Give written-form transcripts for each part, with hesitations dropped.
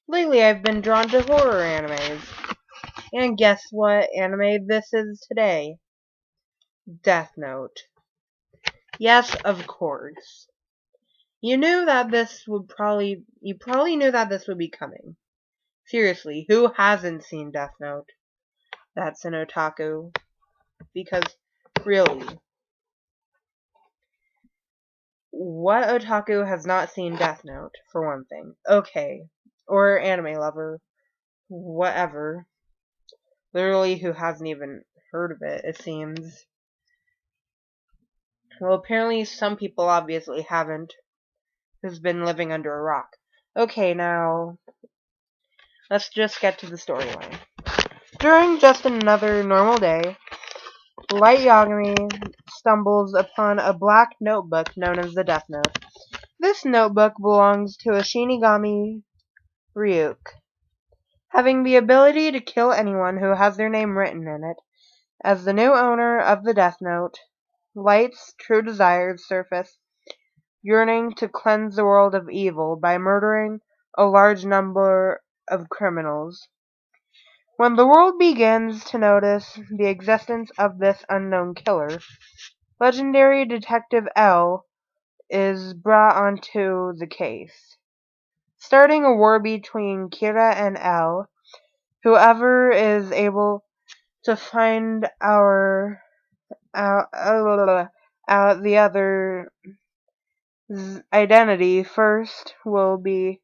Lately, I've been drawn to horror animes. And guess what anime this is today? Death Note. Yes, of course. You probably knew that this would be coming. Seriously, who hasn't seen Death Note? That's an otaku. Because, really, what otaku has not seen Death Note, for one thing? Okay. Or anime lover. Whatever. Literally, who hasn't even heard of it, it seems. Well, apparently some people obviously haven't, who's been living under a rock. Okay, now, let's just get to the storyline. During just another normal day, Light Yagami stumbles upon a black notebook known as the Death Note. This notebook belongs to a Shinigami Ryuk, having the ability to kill anyone who has their name written in it. As the new owner of the Death Note, Light's true desires surface, yearning to cleanse the world of evil by murdering a large number of criminals. When the world begins to notice the existence of this unknown killer, legendary Detective L is brought onto the case, starting a war between Kira and L. Whoever is able to find out the other's identity first will be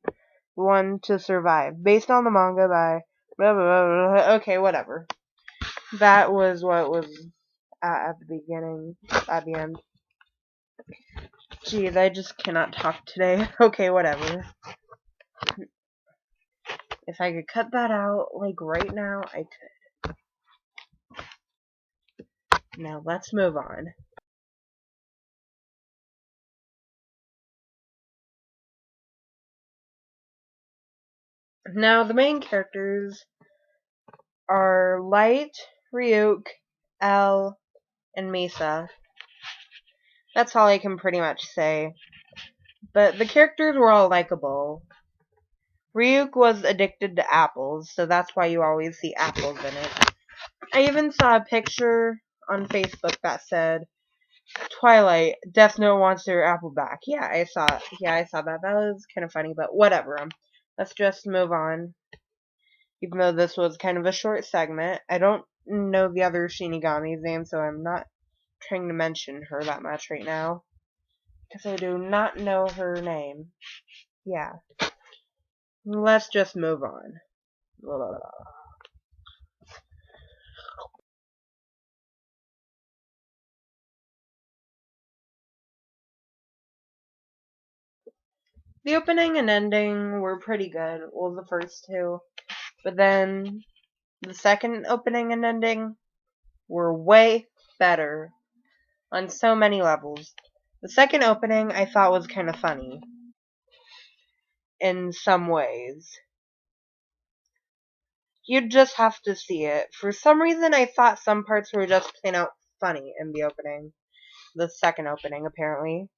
one to survive. Based on the manga by blah, blah, blah, blah. Okay, whatever. That was what was at the beginning, at the end. Jeez, I just cannot talk today. Okay, whatever. If I could cut that out, like right now, I could. Now, let's move on. Now, the main characters are Light, Ryuk, L, and Misa. That's all I can pretty much say. But the characters were all likable. Ryuk was addicted to apples, so that's why you always see apples in it. I even saw a picture on Facebook that said, Twilight, Death Note wants their apple back. Yeah, I saw that. That was kind of funny, but whatever. Let's just move on. Even though this was kind of a short segment, I don't know the other Shinigami's name, so I'm not trying to mention her that much right now. Because I do not know her name. Yeah. Let's just move on. Blah, blah, blah. The opening and ending were pretty good. Well, the first two. But then the second opening and ending were way better on so many levels. The second opening I thought was kind of funny in some ways. You'd just have to see it. For some reason, I thought some parts were just plain out funny in the opening. The second opening, apparently.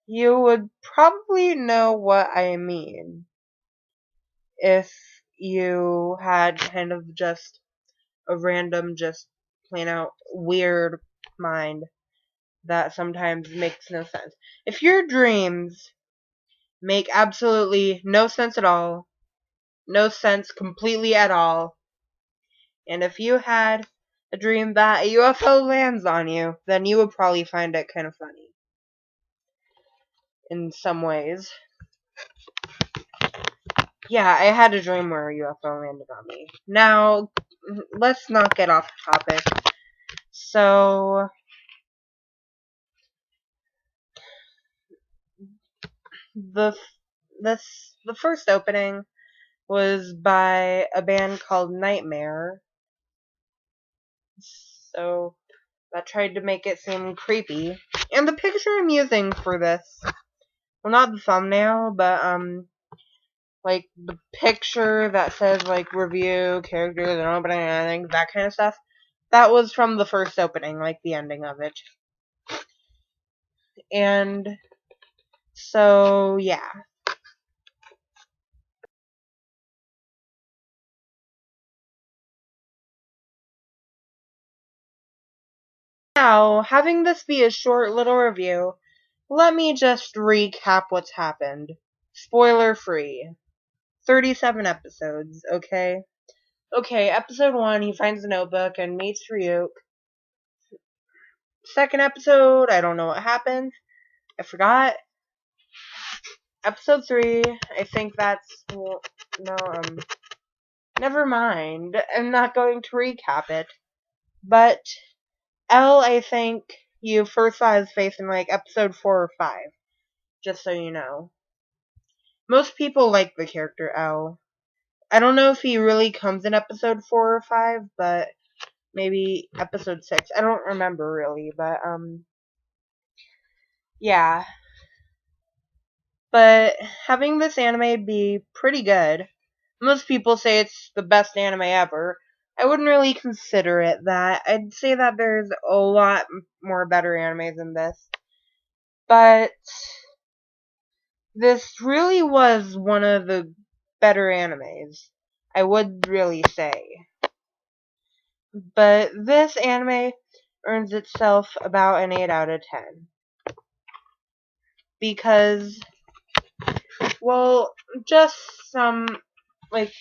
You would probably know what I mean if you had kind of just a random, just plain out weird mind that sometimes makes no sense. If your dreams make absolutely no sense at all, no sense completely at all, and if you had a dream that a UFO lands on you, then you would probably find it kind of funny. In some ways. Yeah, I had a dream where a UFO landed on me. Now, let's not get off topic. So, the first opening was by a band called Nightmare. So, that tried to make it seem creepy. And the picture I'm using for this, well, not the thumbnail, but, like, the picture that says, like, review, characters, and opening, anything, that kind of stuff, that was from the first opening, like, the ending of it. And So, yeah. Now, having this be a short little review, let me just recap what's happened. Spoiler free. 37 episodes, okay? Okay, episode 1, he finds a notebook and meets Ryuk. Second episode, I don't know what happened. I forgot. Episode 3, I think that's... Well, no, never mind. I'm not going to recap it. But L, I think you first saw his face in, like, episode 4 or 5. Just so you know. Most people like the character L. I don't know if he really comes in episode 4 or 5, but maybe episode 6. I don't remember really, but, yeah. But having this anime be pretty good, most people say it's the best anime ever. I wouldn't really consider it that. I'd say that there's a lot more better animes than this. But this really was one of the better animes, I would really say. But this anime earns itself about an 8 out of 10. Because, well, just some, like,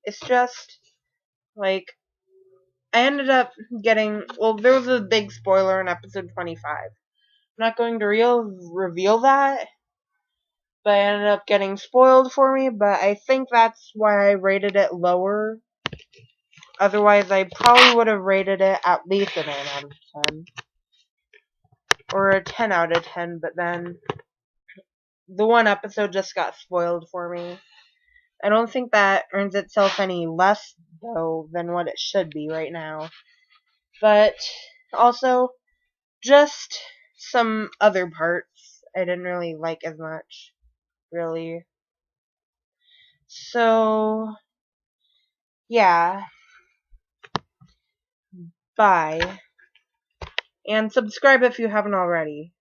it's just, like, I ended up getting, well, there was a big spoiler in episode 25. I'm not going to reveal that, but I ended up getting spoiled for me, but I think that's why I rated it lower. Otherwise, I probably would have rated it at least a 9 out of 10. Or a 10 out of 10, but then the one episode just got spoiled for me. I don't think that earns itself any less, though, than what it should be right now. But also, just some other parts I didn't really like as much, really. So, yeah. Bye. And subscribe if you haven't already.